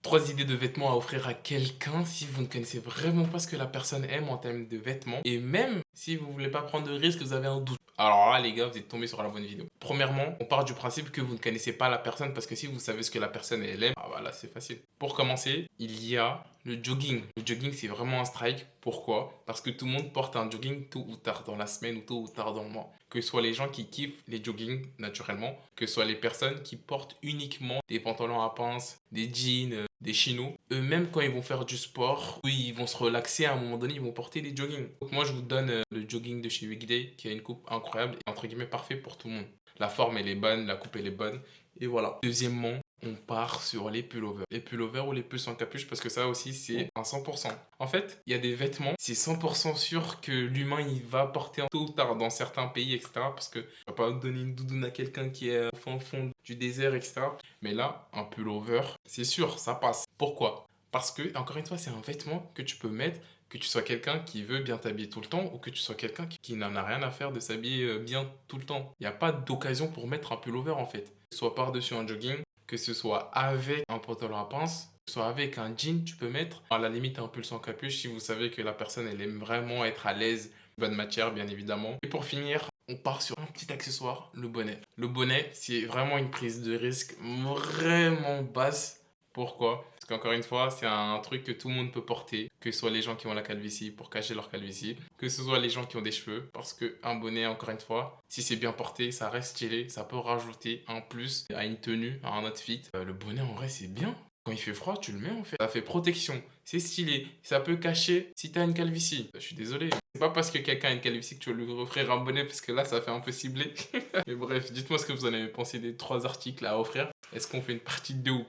3 idées de vêtements à offrir à quelqu'un si vous ne connaissez vraiment pas ce que la personne aime en termes de vêtements. Et même si vous voulez pas prendre de risque, vous avez un doute. Alors là, les gars, vous êtes tombés sur la bonne vidéo. Premièrement, on part du principe que vous ne connaissez pas la personne parce que si vous savez ce que la personne elle aime, ah voilà, c'est facile. Pour commencer, il y a le jogging. Le jogging, c'est vraiment un strike. Pourquoi? Parce que tout le monde porte un jogging tôt ou tard dans la semaine ou tôt ou tard dans le mois. Que ce soit les gens qui kiffent les joggings naturellement, que ce soit les personnes qui portent uniquement des pantalons à pince, des jeans, des chinos. Eux-mêmes, quand ils vont faire du sport, oui, ils vont se relaxer à un moment donné, ils vont porter des joggings. Donc moi, je vous donne le jogging de chez Weekday qui a une coupe incroyable et entre guillemets parfait pour tout le monde. La forme, elle est bonne, la coupe, elle est bonne. Et voilà. Deuxièmement, on part sur les pullovers. Les pullovers ou les pulls sans capuche parce que ça aussi c'est un 100%. En fait, il y a des vêtements, c'est 100% sûr que l'humain il va porter tôt ou tard dans certains pays, etc. Parce que on va pas donner une doudoune à quelqu'un qui est au fond du désert, etc. Mais là, un pullover, c'est sûr, ça passe. Pourquoi? Parce que, encore une fois, c'est un vêtement que tu peux mettre, que tu sois quelqu'un qui veut bien t'habiller tout le temps ou que tu sois quelqu'un qui n'en a rien à faire de s'habiller bien tout le temps. Il n'y a pas d'occasion pour mettre un pullover en fait. Soit par-dessus un jogging, que ce soit avec un pantalon à pince, que ce soit avec un jean, tu peux mettre à la limite un pull sans capuche si vous savez que la personne elle aime vraiment être à l'aise, bonne matière bien évidemment. Et pour finir, on part sur un petit accessoire, le bonnet. Le bonnet, c'est vraiment une prise de risque vraiment basse. Pourquoi? Parce qu'encore une fois, c'est un truc que tout le monde peut porter, que ce soit les gens qui ont la calvitie pour cacher leur calvitie, que ce soit les gens qui ont des cheveux, parce qu'un bonnet, encore une fois, si c'est bien porté, ça reste stylé, ça peut rajouter un plus à une tenue, à un outfit. Le bonnet, en vrai, c'est bien. Quand il fait froid, tu le mets en fait. Ça fait protection, c'est stylé, ça peut cacher si t'as une calvitie. Je suis désolé. C'est pas parce que quelqu'un a une calvitie que tu vas lui offrir un bonnet, parce que là, ça fait un peu ciblé. Mais bref, dites-moi ce que vous en avez pensé des 3 articles à offrir. Est-ce qu'on fait une partie de 2 ou pas?